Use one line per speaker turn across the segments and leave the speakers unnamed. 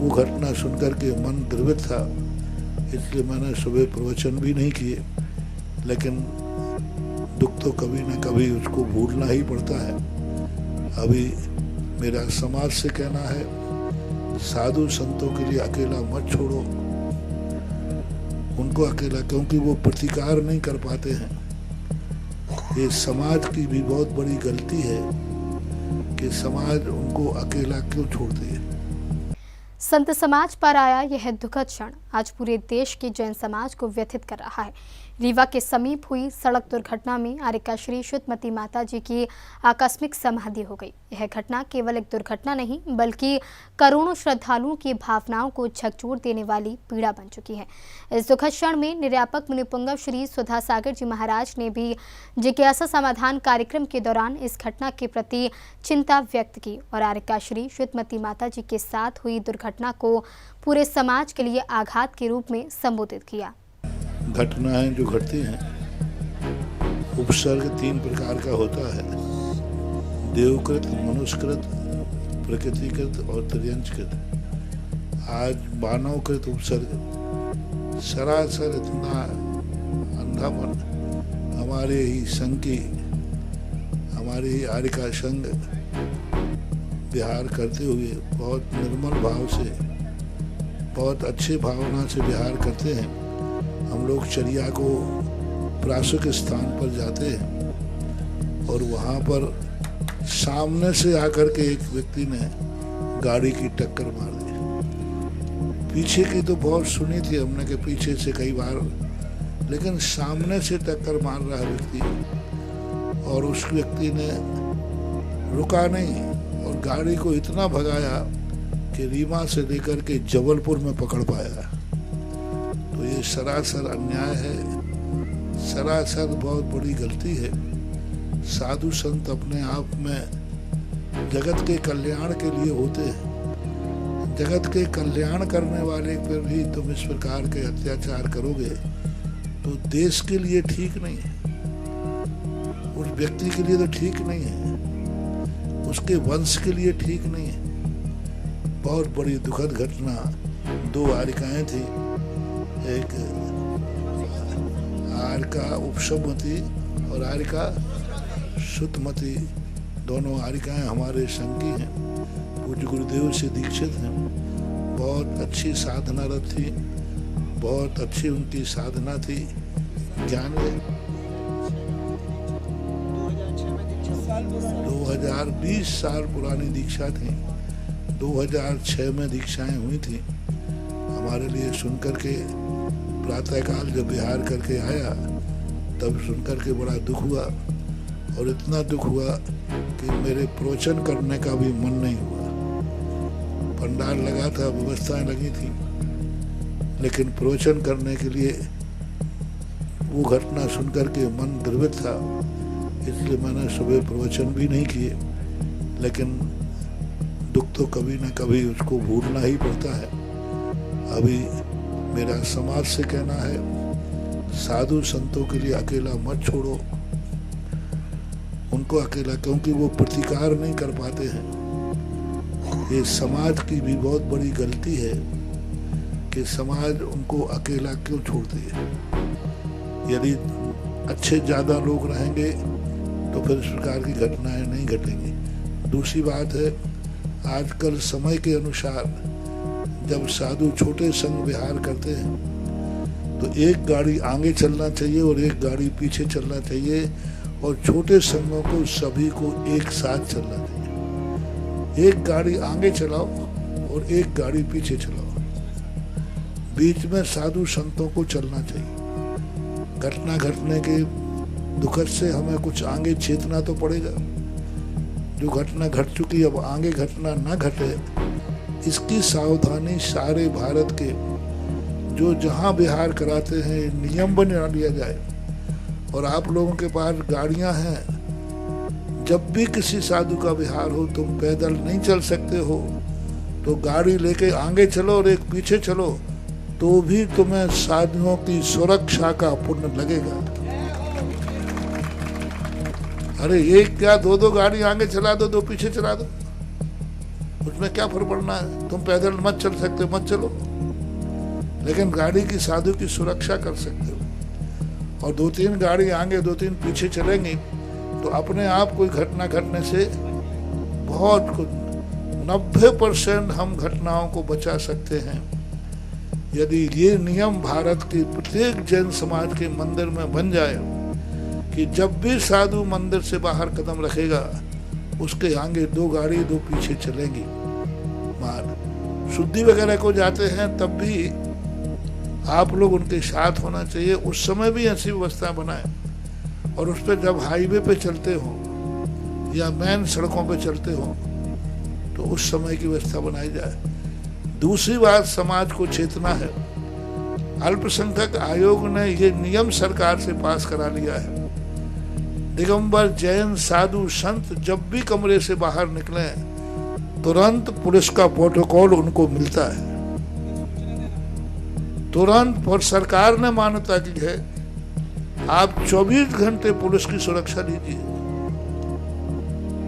वो घटना सुनकर के मन द्रवित था, इसलिए मैंने सुबह प्रवचन भी नहीं किए। लेकिन दुख तो कभी न कभी उसको भूलना ही पड़ता है। अभी मेरा समाज से कहना है, साधु संतों के लिए अकेला मत छोड़ो उनको अकेला, क्योंकि वो प्रतिकार नहीं कर पाते हैं। ये समाज की भी बहुत बड़ी गलती है कि समाज उनको अकेला क्यों छोड़ती है।
संत समाज पर आया यह दुखद क्षण आज पूरे देश के जैन समाज को व्यथित कर रहा है। रीवा के समीप हुई सड़क दुर्घटना में आरिका श्री शुद्धमती माता जी की आकस्मिक समाधि हो गई। यह घटना केवल एक दुर्घटना नहीं बल्कि करोड़ों श्रद्धालुओं की भावनाओं को झकझोर देने वाली पीड़ा बन चुकी है। इस दुखद क्षण में निर्यापक मुनिपुंगव श्री सुधा सागर जी महाराज ने भी जिज्ञासा समाधान कार्यक्रम के दौरान इस घटना के प्रति चिंता व्यक्त की और आरिका श्री शुद्धमती माता जी के साथ हुई दुर्घटना को पूरे समाज के लिए आघात के रूप में संबोधित किया।
घटनाएं जो घटती हैं, उपसर्ग 3 प्रकार का होता है, देवकृत, मनुष्यकृत, प्रकृतिकृत और त्रियंचकृत। आज मानवकृत उपसर्ग सरासर इतना अंधापन हमारे ही संघ की, हमारे ही आरिका संघ विहार करते हुए बहुत निर्मल भाव से, बहुत अच्छे भावना से विहार करते हैं। हम लोग चर्या को प्रासुक स्थान पर जाते हैं और वहाँ पर सामने से आकर के एक व्यक्ति ने गाड़ी की टक्कर मार दी। पीछे की तो बहुत सुनी थी हमने कि पीछे से कई बार, लेकिन सामने से टक्कर मार रहा है व्यक्ति और उस व्यक्ति ने रुका नहीं और गाड़ी को इतना भगाया कि रीवा से लेकर के जबलपुर में पकड़ पाया। तो ये सरासर अन्याय है, सरासर बहुत बड़ी गलती है। साधु संत अपने आप में जगत के कल्याण के लिए होते हैं। जगत के कल्याण करने वाले पर भी तुम इस प्रकार के अत्याचार करोगे तो देश के लिए ठीक नहीं है, उस व्यक्ति के लिए तो ठीक नहीं है, उसके वंश के लिए ठीक नहीं है। बहुत बड़ी दुखद घटना। 2 आरिकाएं थी, एक आरिका उपशमती और आरिका शुद्धमती। दोनों आरिकाएं हमारे संघ की हैं, पूज्य गुरुदेव से दीक्षित हैं। बहुत अच्छी साधनारत थी, बहुत अच्छी उनकी साधना थी। ज्ञान 2020 साल पुरानी दीक्षा थी, 2006 में दीक्षाएं हुई थी। हमारे लिए सुनकर के प्रातःकाल जब विहार करके आया तब सुनकर के बड़ा दुख हुआ और इतना दुख हुआ कि मेरे प्रवचन करने का भी मन नहीं हुआ। पंडाल लगा था, व्यवस्थाएं लगी थी, लेकिन प्रवचन करने के लिए वो घटना सुनकर के मन द्रवित था, इसलिए मैंने सुबह प्रवचन भी नहीं किए। लेकिन दुख तो कभी न कभी उसको भूलना ही पड़ता है। अभी मेरा समाज से कहना है, साधु संतों के लिए अकेला मत छोड़ो उनको अकेला, क्योंकि वो प्रतिकार नहीं कर पाते हैं। ये समाज की भी बहुत बड़ी गलती है कि समाज उनको अकेला क्यों छोड़ती है। यदि अच्छे ज़्यादा लोग रहेंगे तो फिर इस प्रकार की घटनाएं नहीं घटेंगी। दूसरी बात है, आजकल समय के अनुसार जब साधु छोटे संघ विहार करते हैं तो एक गाड़ी आगे चलना चाहिए और एक गाड़ी पीछे चलना चाहिए और छोटे संघों को सभी को एक साथ चलना चाहिए। एक गाड़ी आगे चलाओ और एक गाड़ी पीछे चलाओ, बीच में साधु संतों को चलना चाहिए। घटना घटने के दुखद से हमें कुछ आगे चेतना तो पड़ेगा। जो घटना घट चुकी अब आगे घटना ना घटे, इसकी सावधानी सारे भारत के जो जहां विहार कराते हैं नियम बना लिया जाए। और आप लोगों के पास गाड़ियां हैं, जब भी किसी साधु का विहार हो, तुम पैदल नहीं चल सकते हो तो गाड़ी लेके आगे चलो और एक पीछे चलो, तो भी तुम्हें साधुओं की सुरक्षा का पुण्य लगेगा। अरे एक क्या 2-2 गाड़ी आगे चला दो, 2 पीछे चला दो। उसमें क्या फर्क पड़ना है? तुम पैदल मत चल सकते, मत चलो, लेकिन गाड़ी की साधु की सुरक्षा कर सकते हो। और 2-3 गाड़ी आगे 2-3 पीछे चलेंगी तो अपने आप कोई घटना घटने से बहुत कुछ 90% हम घटनाओं को बचा सकते हैं यदि ये नियम भारत के प्रत्येक जैन समाज के मंदिर में बन जाए कि जब भी साधु मंदिर से बाहर कदम रखेगा उसके आगे 2 गाड़ी 2 पीछे चलेंगी। मान शुद्धि वगैरह को जाते हैं तब भी आप लोग उनके साथ होना चाहिए। उस समय भी ऐसी व्यवस्था बनाए, और उस पर जब हाईवे पे चलते हो या मेन सड़कों पे चलते हो तो उस समय की व्यवस्था बनाई जाए। दूसरी बात, समाज को चेतना है। अल्पसंख्यक आयोग ने ये नियम सरकार से पास करा लिया है, दिगंबर जैन साधु संत जब भी कमरे से बाहर निकले तुरंत पुलिस का प्रोटोकॉल उनको मिलता है, तुरंत। और सरकार ने मान्यता की है आप 24 घंटे पुलिस की सुरक्षा दीजिए,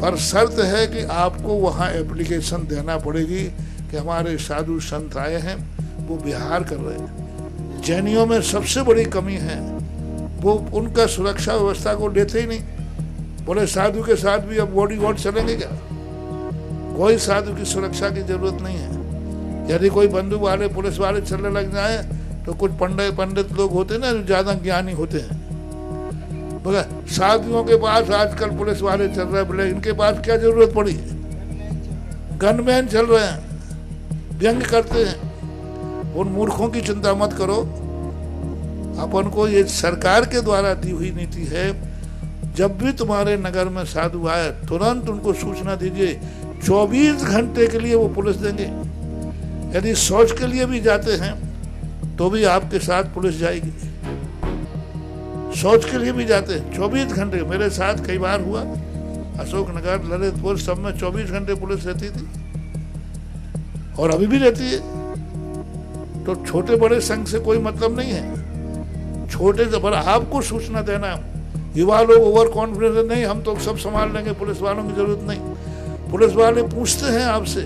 पर शर्त है कि आपको वहां एप्लीकेशन देना पड़ेगी कि हमारे साधु संत आए हैं, वो विहार कर रहे हैं। जैनियों में सबसे बड़ी कमी है, वो उनका सुरक्षा व्यवस्था को लेते ही नहीं। बोले साधु के साथ भी अब बॉडीगार्ड चलेंगे क्या? कोई साधु की सुरक्षा की जरूरत नहीं है। यदि कोई बंदूक वाले पुलिस वाले चलने लग जाए तो कुछ पंडित लोग होते हैं ना जो ज्यादा ज्ञानी होते हैं, बोले साधुओं के पास आजकल पुलिस वाले चल रहे हैं, बोले इनके पास क्या जरूरत पड़ी? गनमैन चल रहे हैं, व्यंग करते हैं। उन मूर्खों की चिंता मत करो। अपन को ये सरकार के द्वारा दी हुई नीति है, जब भी तुम्हारे नगर में साधु आए तुरंत उनको सूचना दीजिए। 24 घंटे के लिए वो पुलिस देंगे। यदि शौच के लिए भी जाते हैं तो भी आपके साथ पुलिस जाएगी। शौच के लिए भी जाते हैं 24 घंटे। मेरे साथ कई बार हुआ, अशोकनगर, ललितपुर, सब में 24 घंटे पुलिस रहती थी और अभी भी रहती है। तो छोटे बड़े संघ से कोई मतलब नहीं है। छोटे से बड़ा आपको सूचना देना है। युवा लोग ओवर कॉन्फिडेंस नहीं, हम तो सब संभाल लेंगे, पुलिस वालों की जरूरत नहीं। पुलिस वाले पूछते हैं आपसे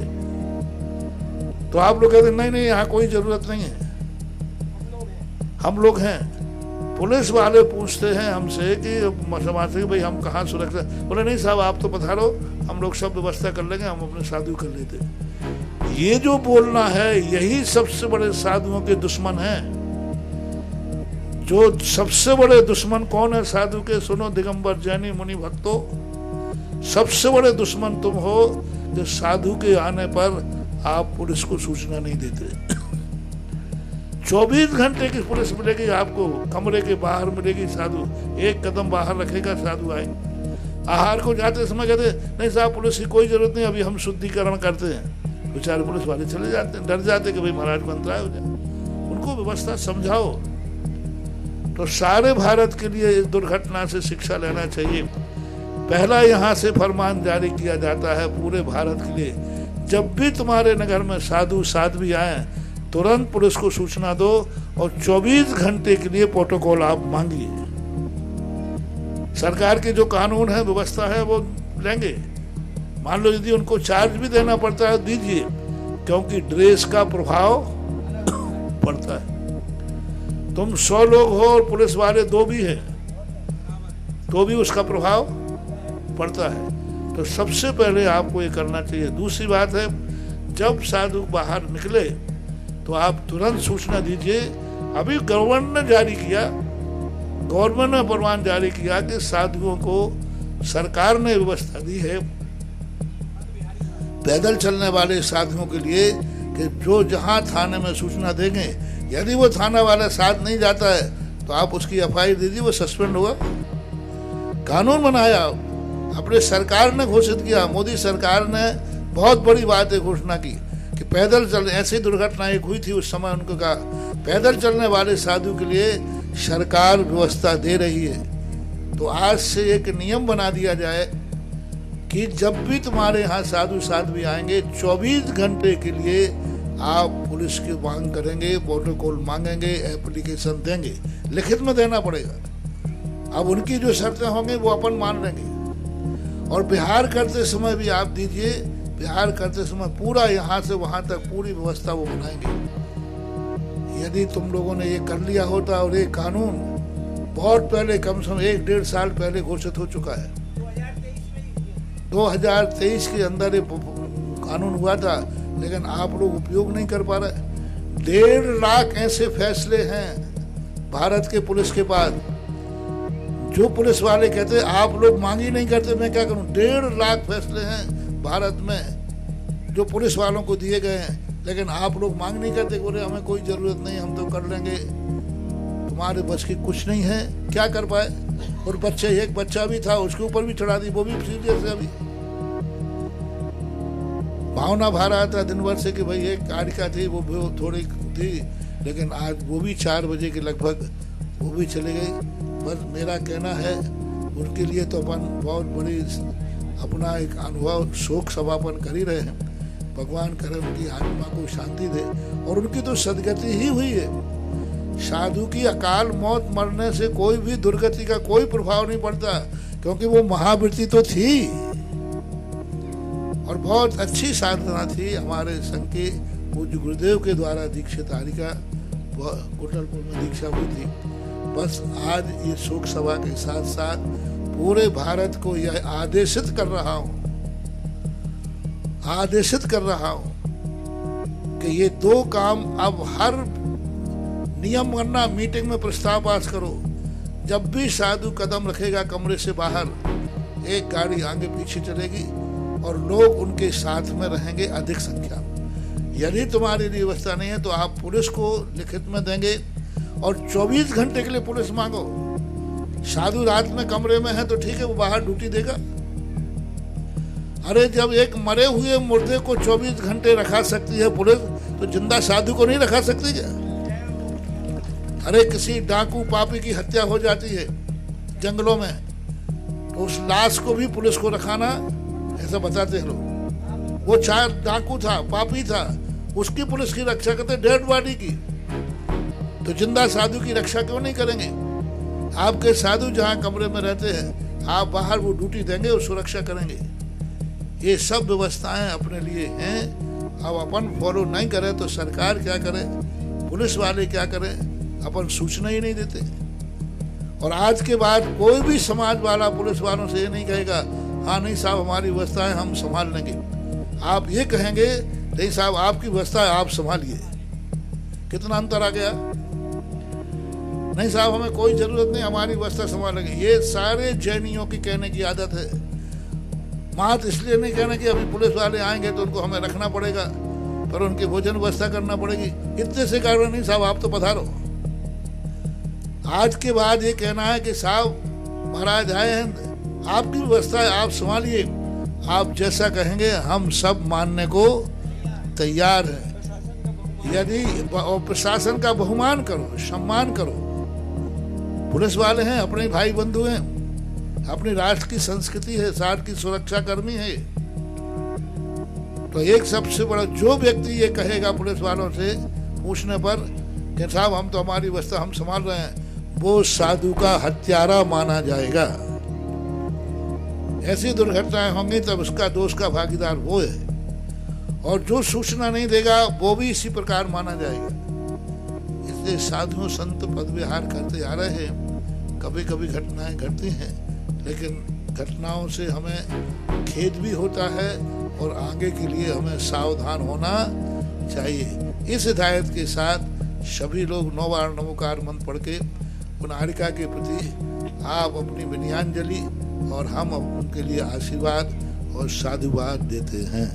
तो आप लोग कहते नहीं यहाँ कोई जरूरत नहीं है, हम लोग हैं। पुलिस वाले पूछते हैं हमसे कि समाज से भाई हम कहाँ सुरक्षा, बोले नहीं साहब आप तो पधारो, हम लोग सब व्यवस्था कर लेंगे, हम अपने साधु कर लेते। ये जो बोलना है यही सबसे बड़े साधुओं के दुश्मन हैं। जो सबसे बड़े दुश्मन कौन है साधु के? सुनो दिगंबर जैनी मुनि भक्तों, सबसे बड़े दुश्मन तुम हो जो साधु के आने पर आप पुलिस को सूचना नहीं देते। 24 घंटे की पुलिस मिलेगी आपको, कमरे के बाहर मिलेगी साधु। एक कदम बाहर रखेगा साधु आए। आहार को जाते समय कहते नहीं साहब पुलिस की कोई जरूरत नहीं, अभी हम शुद्धिकरण करते हैं। बेचारे पुलिस वाले चले जाते हैं, डर जाते कि भाई महाराज को अंतराय हो जाए। उनको व्यवस्था समझाओ। तो सारे भारत के लिए इस दुर्घटना से शिक्षा लेना चाहिए। पहला यहाँ से फरमान जारी किया जाता है पूरे भारत के लिए, जब भी तुम्हारे नगर में साधु साध्वी आए तुरंत पुलिस को सूचना दो और 24 घंटे के लिए प्रोटोकॉल आप मांगिए। सरकार के जो कानून है व्यवस्था है वो लेंगे। मान लो यदि उनको चार्ज भी देना पड़ता है दीजिए, क्योंकि ड्रेस का प्रभाव पड़ता है। तुम 100 लोग हो और पुलिस वाले 2 भी हैं तो भी उसका प्रभाव पड़ता है। तो सबसे पहले आपको ये करना चाहिए। दूसरी बात है, जब साधु बाहर निकले तो आप तुरंत सूचना दीजिए। अभी गवर्नमेंट ने जारी किया, गवर्नमेंट ने फरमान जारी किया कि साधुओं को सरकार ने व्यवस्था दी है पैदल चलने वाले साधुओं के लिए कि जो जहां थाने में सूचना देंगे, यदि वो थाना वाला साथ नहीं जाता है तो आप उसकी FIR दीजिए, वो सस्पेंड होगा। कानून बनाया, अपने सरकार ने घोषित किया। मोदी सरकार ने बहुत बड़ी बात है घोषणा की कि पैदल चल, ऐसी दुर्घटना एक हुई थी उस समय, उनको कहा पैदल चलने वाले साधु के लिए सरकार व्यवस्था दे रही है। तो आज से एक नियम बना दिया जाए कि जब भी तुम्हारे यहाँ साधु साध्वी आएंगे 24 घंटे के लिए आप पुलिस की मांग करेंगे, प्रोटोकॉल मांगेंगे, एप्लीकेशन देंगे, लिखित में देना पड़ेगा। अब उनकी जो शर्तें होंगी वो अपन मान लेंगे। और बिहार करते समय भी आप दीजिए प्यार करते समय पूरा यहाँ से वहां तक पूरी व्यवस्था वो बनाएंगे। यदि तुम लोगों ने ये कर लिया होता, और ये कानून बहुत पहले, कम से कम 1-1.5 साल पहले घोषित हो चुका है। 2023 के अंदर ये कानून हुआ था, लेकिन आप लोग उपयोग नहीं कर पा रहे। 1.5 लाख ऐसे फैसले हैं भारत के पुलिस के पास। जो पुलिस वाले कहते आप लोग मांग ही नहीं करते, मैं क्या करूं। 1.5 लाख फैसले हैं भारत में जो पुलिस वालों को दिए गए हैं, लेकिन आप लोग मांग नहीं करते। बोले हमें कोई जरूरत नहीं, हम तो कर लेंगे, तुम्हारे बस की कुछ नहीं है। क्या कर पाए। और बच्चे, एक बच्चा भी था, उसके ऊपर भी चढ़ा दी, वो भी सीरियस है। अभी भावना भा रहा था दिन भर से कि भाई एक कारिका थी, वो थोड़ी थी, लेकिन आज वो भी 4 बजे के लगभग वो भी चले गई। बस मेरा कहना है, उनके लिए तो अपन बहुत बड़ी अपना एक अनुभव शोक समापन कर ही रहे हैं। भगवान करे उनकी आत्मा को शांति दे, और उनकी तो सदगति ही हुई है। साधु की अकाल मौत मरने से कोई भी दुर्गति का कोई प्रभाव नहीं पड़ता, क्योंकि वो महावृत्ति तो थी और बहुत अच्छी साधना थी। हमारे संघ के पूज्य गुरुदेव के द्वारा दीक्षित हारिका कुटलपुर में दीक्षा हुई थी। बस आज ये शोक सभा के साथ साथ पूरे भारत को यह आदेशित कर रहा हूं कि ये 2 काम अब हर नियम करना, मीटिंग में प्रस्ताव पास करो। जब भी साधु कदम रखेगा कमरे से बाहर, एक गाड़ी आगे पीछे चलेगी और लोग उनके साथ में रहेंगे अधिक संख्या में। यदि तुम्हारी व्यवस्था नहीं है तो आप पुलिस को लिखित में देंगे, और 24 घंटे के लिए पुलिस मांगो। साधु रात में कमरे में है तो ठीक है, वो बाहर ड्यूटी देगा। अरे जब एक मरे हुए मुर्दे को 24 घंटे रखा सकती है पुलिस, तो जिंदा साधु को नहीं रखा सकती क्या। अरे किसी डाकू पापी की हत्या हो जाती है जंगलों में, तो उस लाश को भी पुलिस को रखाना, ऐसा बताते हैं लोग। वो 4 डाकू था, पापी था, उसकी पुलिस की रक्षा करते, डेड बॉडी की। तो जिंदा साधु की रक्षा क्यों नहीं करेंगे। आपके साधु जहां कमरे में रहते हैं, आप बाहर वो ड्यूटी देंगे और सुरक्षा करेंगे। ये सब व्यवस्थाएं अपने लिए हैं। अब अपन फॉलो नहीं करें तो सरकार क्या करे, पुलिस वाले क्या करें, अपन सूचना ही नहीं देते। और आज के बाद कोई भी समाज वाला पुलिस वालों से ये नहीं कहेगा हाँ नहीं साहब हमारी व्यवस्थाएं हम संभाल लेंगे। आप ये कहेंगे नहीं साहब आपकी व्यवस्था है आप संभालिए। कितना अंतर आ गया। नहीं साहब हमें कोई जरूरत नहीं, हमारी व्यवस्था संभालेंगे। ये सारे जैनियों की कहने की आदत है। मात इसलिए नहीं कहना कि अभी पुलिस वाले आएंगे तो उनको हमें रखना पड़ेगा, पर उनकी भोजन व्यवस्था करना पड़ेगी। इतने से कारण नहीं साहब आप तो पधारो। आज के बाद ये कहना है कि साहब महाराज आए हैं, आपकी व्यवस्था है आप संभालिए। आप जैसा कहेंगे हम सब मानने को तैयार हैं। यदि प्रशासन का बहुमान करो, सम्मान करो। पुलिस वाले हैं, अपने भाई बंधु हैं, अपने राष्ट्र की संस्कृति है, राष्ट्र की सुरक्षा कर्मी है। तो एक सबसे बड़ा जो व्यक्ति ये कहेगा पुलिस वालों से पूछने पर कि साहब हम तो हमारी व्यवस्था हम संभाल रहे हैं, वो साधु का हत्यारा माना जाएगा। ऐसी दुर्घटनाएं होंगी तब उसका दोष का भागीदार वो है, और जो सूचना नहीं देगा वो भी इसी प्रकार माना जाएगा। इसलिए साधु संत पद विहार करते आ रहे हैं। कभी कभी घटनाएं घटती हैं, लेकिन घटनाओं से हमें खेद भी होता है और आगे के लिए हमें सावधान होना चाहिए। इस हिदायत के साथ सभी लोग 9 बार नमोकार मंत्र पढ़ के उन हारिका के प्रति आप अपनी विनयांजलि और हम उनके लिए आशीर्वाद और साधुवाद देते हैं।